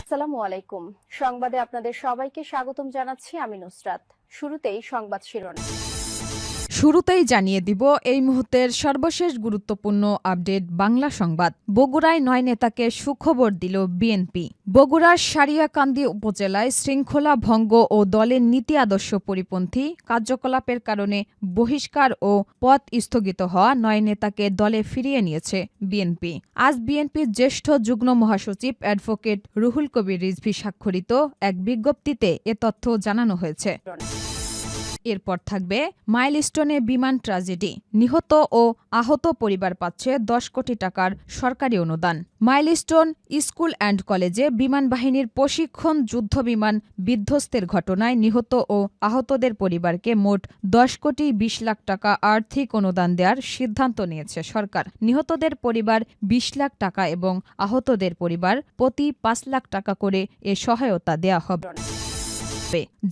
আসসালামু আলাইকুম। সংবাদে আপনাদের সবাইকে স্বাগতম জানাচ্ছি আমি নুসরাত। শুরুতেই সংবাদ শিরোনাম। শুরুতেই জানিয়ে দিব এই মুহূর্তের সর্বশেষ গুরুত্বপূর্ণ আপডেট বাংলা সংবাদ। বগুড়ায় ৯ নেতাকে সুখবর দিল বিএনপি। বগুড়ার সারিয়াকান্দি উপজেলায় শৃঙ্খলা ভঙ্গ ও দলের নীতি আদর্শ পরিপন্থী কার্যকলাপের কারণে বহিষ্কার ও পদ স্থগিত হওয়া ৯ নেতাকে দলে ফিরিয়ে নিয়েছে বিএনপি। আজ বিএনপির জ্যেষ্ঠ যুগ্ম মহাসচিব অ্যাডভোকেট রুহুল কবির রিজভী স্বাক্ষরিত এক বিজ্ঞপ্তিতে এ তথ্য জানানো হয়েছে। এরপর থাকবে মাইলস্টোনে বিমান ট্র্যাজেডি, নিহত ও আহত পরিবার পাচ্ছে ১০ কোটি টাকার সরকারি অনুদান। মাইলস্টোন স্কুল অ্যান্ড কলেজে বিমান বাহিনীর প্রশিক্ষণ যুদ্ধবিমান বিধ্বস্তের ঘটনায় নিহত ও আহতদের পরিবারকে মোট ১০ কোটি ২০ লাখ টাকা আর্থিক অনুদান দেওয়ার সিদ্ধান্ত নিয়েছে সরকার। নিহতদের পরিবার ২০ লাখ টাকা এবং আহতদের পরিবার প্রতি ৫ লাখ টাকা করে এ সহায়তা দেয়া হবে।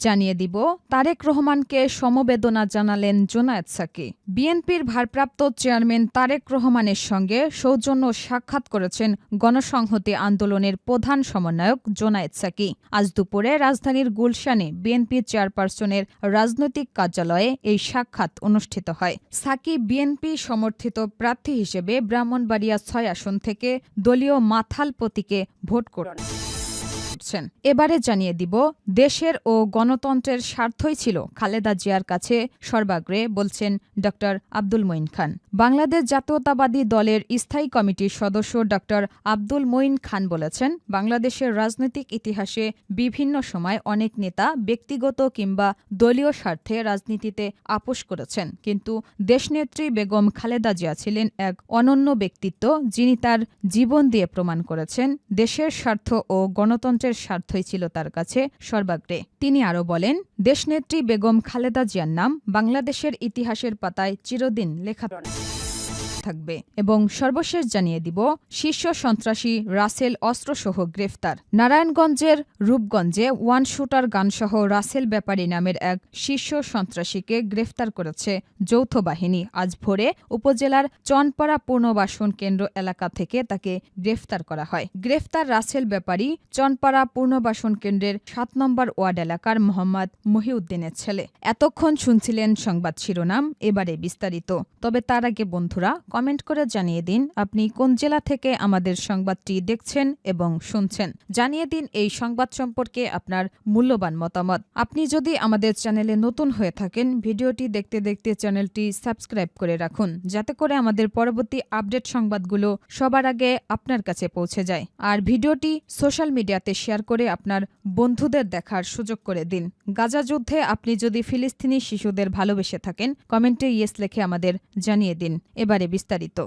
জানিয়ে দিব তারেক রহমানকে সমবেদনা জানালেন জোনায়েদ সাকি। বিএনপির ভারপ্রাপ্ত চেয়ারম্যান তারেক রহমানের সঙ্গে সৌজন্য সাক্ষাৎ করেছেন গণসংহতি আন্দোলনের প্রধান সমন্বয়ক জোনায়েদ সাকি। আজ দুপুরে রাজধানীর গুলশানে বিএনপি চেয়ারপারসনের রাজনৈতিক কার্যালয়ে এই সাক্ষাৎ অনুষ্ঠিত হয়। সাকি বিএনপি সমর্থিত প্রার্থী হিসেবে ব্রাহ্মণবাড়িয়া ৬ আসন থেকে দলীয় মাথাল প্রতীকে ভোট করেন। এবারে জানিয়ে দিব দেশের ও গণতন্ত্রের স্বার্থই ছিল খালেদা জিয়ার কাছে সর্বাগ্রে, বলছেন ড আব্দুল মঈন খান। বাংলাদেশ জাতীয়তাবাদী দলের স্থায়ী কমিটির সদস্য ড আব্দুল মঈন খান বলেছেন, বাংলাদেশের রাজনৈতিক ইতিহাসে বিভিন্ন সময় অনেক নেতা ব্যক্তিগত কিংবা দলীয় স্বার্থে রাজনীতিতে আপোস করেছেন, কিন্তু দেশনেত্রী বেগম খালেদা জিয়া ছিলেন এক অনন্য ব্যক্তিত্ব, যিনি তার জীবন দিয়ে প্রমাণ করেছেন দেশের স্বার্থ ও গণতন্ত্রের স্বার্থই ছিল তার কাছে সর্বাগ্রে। তিনি আরও বলেন, দেশনেত্রী বেগম খালেদা জিয়ার নাম বাংলাদেশের ইতিহাসের পাতায় চিরদিন লেখা থাকবে। এবং সর্বশেষ জানিয়ে দিব শীর্ষ সন্ত্রাসী রাসেল অস্ত্রসহ গ্রেফতার। নারায়ণগঞ্জের রূপগঞ্জে ওয়ান শুটার গানসহ রাসেল ব্যাপারী নামের এক শীর্ষ সন্ত্রাসীকে গ্রেফতার করেছে যৌথ বাহিনী। আজ ভোরে উপজেলার চনপাড়া পুনর্বাসন কেন্দ্র এলাকা থেকে তাকে গ্রেফতার করা হয়। গ্রেফতার রাসেল ব্যাপারী চনপাড়া পুনর্বাসন কেন্দ্রের ৭ নম্বর ওয়ার্ড এলাকার মোহাম্মদ মহিউদ্দিনের ছেলে। এতক্ষণ শুনছিলেন সংবাদ শিরোনাম, এবারে বিস্তারিত। তবে তার আগে বন্ধুরা, কমেন্ট করে জানিয়ে দিন আপনি কোন জেলা থেকে আমাদের সংবাদটি দেখছেন এবং শুনছেন। জানিয়ে দিন এই সংবাদ সম্পর্কে আপনার মূল্যবান মতামত। আপনি যদি আমাদের চ্যানেলে নতুন হয়ে থাকেন, ভিডিওটি দেখতে দেখতে চ্যানেলটি সাবস্ক্রাইব করে রাখুন, যাতে করে আমাদের পরবর্তী আপডেট সংবাদগুলো সবার আগে আপনার কাছে পৌঁছে যায়। আর ভিডিওটি সোশ্যাল মিডিয়াতে শেয়ার করে আপনার বন্ধুদের দেখার সুযোগ করে দিন। গাজা যুদ্ধে আপনি যদি ফিলিস্তিনি শিশুদের ভালোবেসে থাকেন, কমেন্টে ইয়েস লিখে আমাদের জানিয়ে দিন। এবারে বিস্তারিত।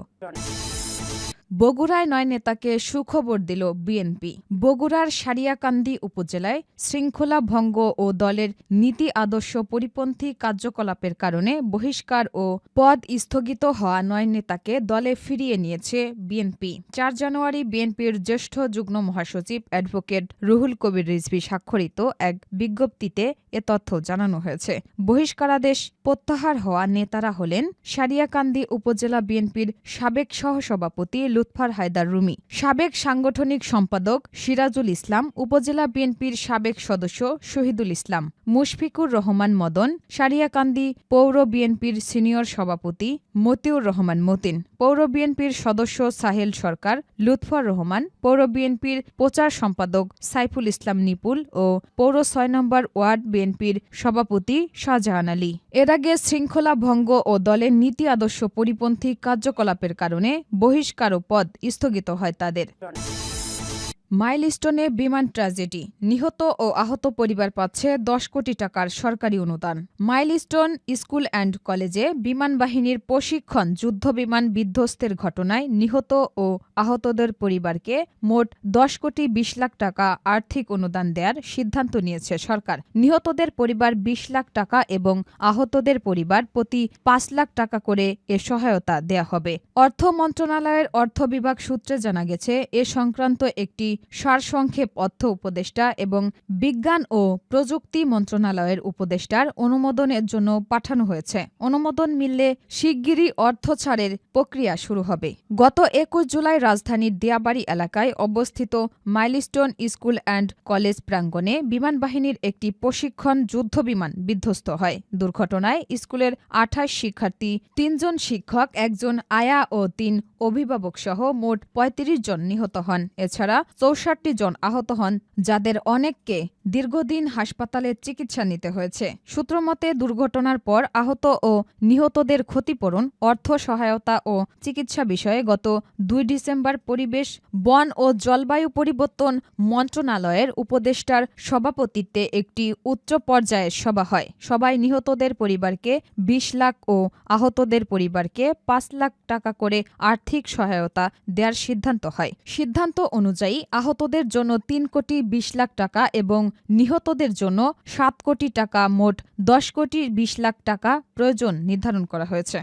বগুড়ায় ৯ নেতাকে সুখবর দিল বিএনপি। বগুড়ার সারিয়াকান্দি উপজেলায় শৃঙ্খলা ভঙ্গ ও দলের নীতি আদর্শ পরিপন্থী কার্যকলাপের কারণে বহিষ্কার ও পদ স্থগিত হওয়া ৯ নেতাকে দলে ফিরিয়ে নিয়েছে বিএনপি। ৪ জানুয়ারি বিএনপির জ্যেষ্ঠ যুগ্ম মহাসচিব অ্যাডভোকেট রুহুল কবির রিজভী স্বাক্ষরিত এক বিজ্ঞপ্তিতে এ তথ্য জানানো হয়েছে। বহিষ্কারাদেশ প্রত্যাহার হওয়া নেতারা হলেন সারিয়াকান্দি উপজেলা বিএনপির সাবেক সহসভাপতি লুৎফর হায়দার রুমি, সাবেক সাংগঠনিক সম্পাদক সিরাজুল ইসলাম, উপজেলা বিএনপির সাবেক সদস্য শহীদুল ইসলাম, মুশফিকুর রহমান মদন, সারিয়াকান্দি পৌর বিএনপির সিনিয়র সভাপতি মতিউর রহমান মতিন, পৌর বিএনপির সদস্য সাহেল সরকার, লুৎফর রহমান, পৌর বিএনপির প্রচার সম্পাদক সাইফুল ইসলাম নিপুল ও পৌর ৬ নম্বর ওয়ার্ড বিএনপির সভাপতি শাহজাহান আলী। এর আগে শৃঙ্খলা ভঙ্গ ও দলের নীতি আদর্শ পরিপন্থী কার্যকলাপের কারণে বহিষ্কার ও পদ স্থগিত হয় তাদের। মাইলস্টোনে বিমান ট্র্যাজেডি, নিহত ও আহত পরিবার পাচ্ছে ১০ কোটি টাকার সরকারি অনুদান। মাইলস্টোন স্কুল অ্যান্ড কলেজে বিমান বাহিনীর প্রশিক্ষণ যুদ্ধবিমান বিধ্বস্তের ঘটনায় নিহত ও আহতদের পরিবারকে মোট ১০ কোটি ২০ লাখ টাকা আর্থিক অনুদান দেওয়ার সিদ্ধান্ত নিয়েছে সরকার। নিহতদের পরিবার ২০ লাখ টাকা এবং আহতদের পরিবার প্রতি ৫ লাখ টাকা করে এ সহায়তা দেয়া হবে। অর্থ মন্ত্রণালয়ের অর্থ বিভাগ সূত্রে জানা গেছে, এ সংক্রান্ত একটি সারসংক্ষেপ অর্থ উপদেষ্টা এবং বিজ্ঞান ও প্রযুক্তি মন্ত্রণালয়ের উপদেষ্টার অনুমোদনের জন্য পাঠানো হয়েছে। অনুমোদন মিললে শিগগিরই অর্থ ছাড়ের প্রক্রিয়া শুরু হবে। গত ২১ জুলাই রাজধানীর দিয়াবাড়ি এলাকায় অবস্থিত মাইলস্টোন স্কুল অ্যান্ড কলেজ প্রাঙ্গণে বিমানবাহিনীর একটি প্রশিক্ষণ যুদ্ধবিমান বিধ্বস্ত হয়। দুর্ঘটনায় স্কুলের ২৮ শিক্ষার্থী, ৩ জন শিক্ষক, ১ জন আয়া ও ৩ অভিভাবক সহ মোট ৩৫ জন নিহত হন। এছাড়া ৬৪ জন আহত হন, যাদের অনেককে দীর্ঘদিন হাসপাতালে চিকিৎসা নিতে হয়েছে। সূত্রমতে দুর্ঘটনার পর আহত ও নিহতদের ক্ষতিপূরণ, অর্থ সহায়তা ও চিকিৎসা বিষয়ে গত ২ ডিসেম্বর পরিবেশ, বন ও জলবায়ু পরিবর্তন মন্ত্রণালয়ের উপদেষ্টার সভাপতিত্বে একটি উচ্চ পর্যায়ের সভা হয়। সভায় নিহতদের পরিবারকে ২০ লাখ ও আহতদের পরিবারকে ৫ লাখ টাকা করে আর্থিক সহায়তা দেওয়ার সিদ্ধান্ত হয়। সিদ্ধান্ত অনুযায়ী আহতদের জন্য ৩ কোটি ২০ লাখ টাকা এবং নিহতদের জন্য ৭ কোটি টাকা, মোট ১০ কোটি ২০ লাখ টাকা প্রয়োজন নির্ধারণ করা হয়েছে।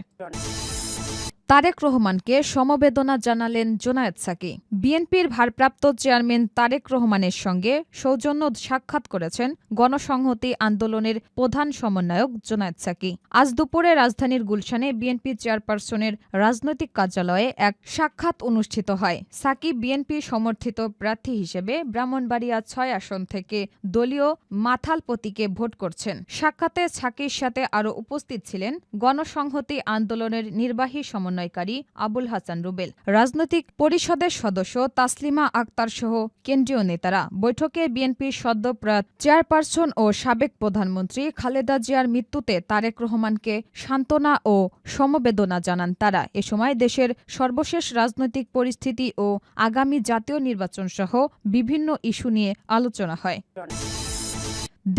তারেক রহমানকে সমবেদনা জানালেন জোনায়েদ সাকি। বিএনপির ভারপ্রাপ্ত চেয়ারম্যান তারেক রহমানের সঙ্গে সৌজন্য সাক্ষাৎ করেছেন গণসংহতি আন্দোলনের প্রধান সমন্বয়ক জোনায়েদ সাকি। আজ দুপুরে রাজধানীর গুলশানে বিএনপি চেয়ারপারসনের রাজনৈতিক কার্যালয়ে এক সাক্ষাৎ অনুষ্ঠিত হয়। সাকি বিএনপি সমর্থিত প্রার্থী হিসেবে ব্রাহ্মণবাড়িয়া ৬ আসন থেকে দলীয় মাথাল প্রতীকে ভোট করছেন। সাক্ষাতে সাকির সাথে আরও উপস্থিত ছিলেন গণসংহতি আন্দোলনের নির্বাহী সমন্বয়কারী আবুল হাসান রুবেল, রাজনৈতিক পরিষদের সদস্য তাসলিমা আক্তার সহ কেন্দ্রীয় নেতারা। বৈঠকে বিএনপির সদ্যপ্রয়াত চেয়ারপারসন ও সাবেক প্রধানমন্ত্রী খালেদা জিয়ার মৃত্যুতে তারেক রহমানকে সান্ত্বনা ও সমবেদনা জানান তারা। এ সময় দেশের সর্বশেষ রাজনৈতিক পরিস্থিতি ও আগামী জাতীয় নির্বাচন সহ বিভিন্ন ইস্যু নিয়ে আলোচনা হয়।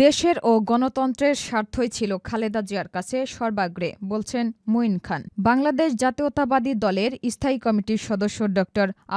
দেশের ও গণতন্ত্রের স্বার্থই ছিল খালেদা জিয়ার কাছে সর্বাগ্রে, বলছেন মঈন খান। বাংলাদেশ জাতীয়তাবাদী দলের স্থায়ী কমিটির সদস্য ড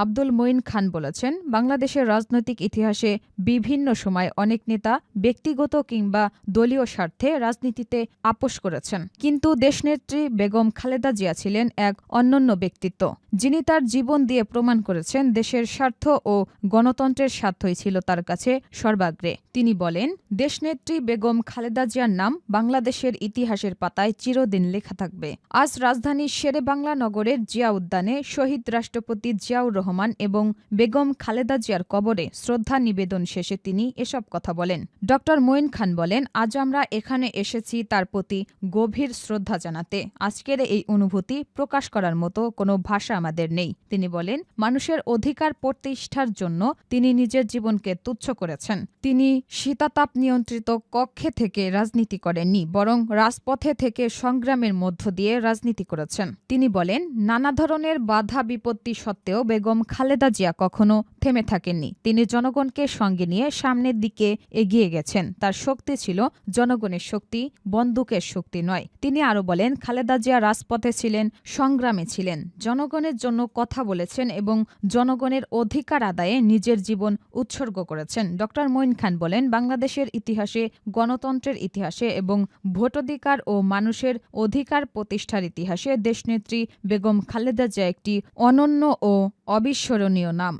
আব্দুল মঈন খান বলেছেন, বাংলাদেশের রাজনৈতিক ইতিহাসে বিভিন্ন সময় অনেক নেতা ব্যক্তিগত কিংবা দলীয় স্বার্থে রাজনীতিতে আপোস করেছেন, কিন্তু দেশনেত্রী বেগম খালেদা জিয়া ছিলেন এক অনন্য ব্যক্তিত্ব, যিনি তার জীবন দিয়ে প্রমাণ করেছেন দেশের স্বার্থ ও গণতন্ত্রের স্বার্থই ছিল তার কাছে সর্বাগ্রে। তিনি বলেন, দেশনেত্রী বেগম খালেদা জিয়ার নাম বাংলাদেশের ইতিহাসের পাতায় চিরদিন লেখা থাকবে। আজ রাজধানীর শেরেবাংলা নগরের জিয়া উদ্যানে শহীদ রাষ্ট্রপতি জিয়াউর রহমান এবং বেগম খালেদা জিয়ার কবরে শ্রদ্ধা নিবেদন শেষে তিনি এসব কথা বলেন। ড মঈন খান বলেন, আজ আমরা এখানে এসেছি তার প্রতি গভীর শ্রদ্ধা জানাতে। আজকের এই অনুভূতি প্রকাশ করার মতো কোনো ভাষা আমাদের নেই। তিনি বলেন, মানুষের অধিকার প্রতিষ্ঠার জন্য তিনি নিজের জীবনকে তুচ্ছ করেছেন। তিনি শীতাতাপ নিয়ন্ত্রিত কক্ষে থেকে রাজনীতি করেননি, বরং রাজপথে থেকে সংগ্রামের মধ্য দিয়ে রাজনীতি করেছেন। তিনি বলেন, নানা ধরনের বাধা বিপত্তি সত্ত্বেও বেগম খালেদা জিয়া কখনো থেমে থাকেননি। তিনি জনগণকে সঙ্গে নিয়ে সামনের দিকে এগিয়ে গেছেন। তার শক্তি ছিল জনগণের শক্তি, বন্দুকের শক্তি নয়। তিনি আরও বলেন, খালেদা জিয়া রাজপথে ছিলেন, সংগ্রামে ছিলেন, জনগণের জন্য কথা বলেছেন এবং জনগণের অধিকার আদায়ে নিজের জীবন উৎসর্গ করেছেন। ড মঈন খান বলেন, বাংলাদেশের ইতিহাসে, গণতন্ত্রের ইতিহাসে এবং ভোটাধিকার ও মানুষের অধিকার প্রতিষ্ঠার ইতিহাসে দেশনেত্রী বেগম খালেদা জিয়া একটি অনন্য ও অবিস্মরণীয় নাম।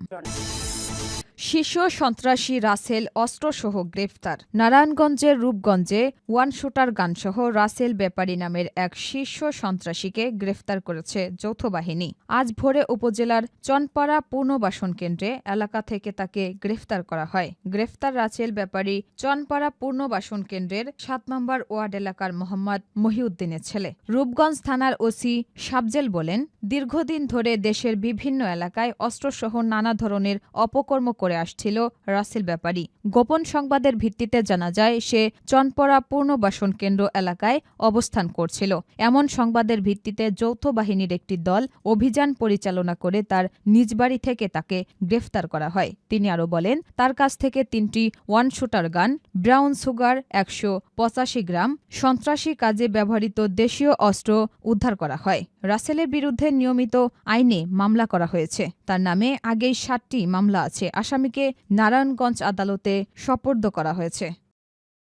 শীর্ষ সন্ত্রাসী রাসেল অস্ত্রসহ গ্রেফতার। নারায়ণগঞ্জের রূপগঞ্জে ওয়ান শুটার গানসহ রাসেল ব্যাপারী নামের এক শীর্ষ সন্ত্রাসীকে গ্রেফতার করেছে যৌথ বাহিনী। আজ ভোরে উপজেলার চনপাড়া পুনর্বাসন কেন্দ্রে এলাকা থেকে তাকে গ্রেফতার করা হয়। গ্রেফতার রাসেল ব্যাপারী চনপাড়া পুনর্বাসন কেন্দ্রের ৭ নম্বর ওয়ার্ড এলাকার মোহাম্মদ মহিউদ্দিনের ছেলে। রূপগঞ্জ থানার ওসি সাবজেল বলেন, দীর্ঘদিন ধরে দেশের বিভিন্ন এলাকায় অস্ত্রসহ নানা ধরনের অপকর্ম করে আসছিল রাসেল ব্যাপারী। গোপন সংবাদের ভিত্তিতে জানা যায়, সে চনপাড়া পুনর্বাসন কেন্দ্র এলাকায় অবস্থান করছিল। এমন সংবাদের ভিত্তিতে যৌথ বাহিনীর একটি দল অভিযান পরিচালনা করে তার নিজ বাড়ি থেকে তাকে গ্রেফতার করা হয়। তিনি আরও বলেন, তার কাছ থেকে 3টি one shooter gun, brown sugar ১৮৫ গ্রাম, সন্ত্রাসী কাজে ব্যবহৃত দেশীয় অস্ত্র উদ্ধার করা হয়। রাসেলের বিরুদ্ধে নিয়মিত আইনে মামলা করা হয়েছে। তার নামে আগেই 7টি মামলা আছে। আসামিকে নারায়ণগঞ্জ আদালতে সোপর্দ করা হয়েছে।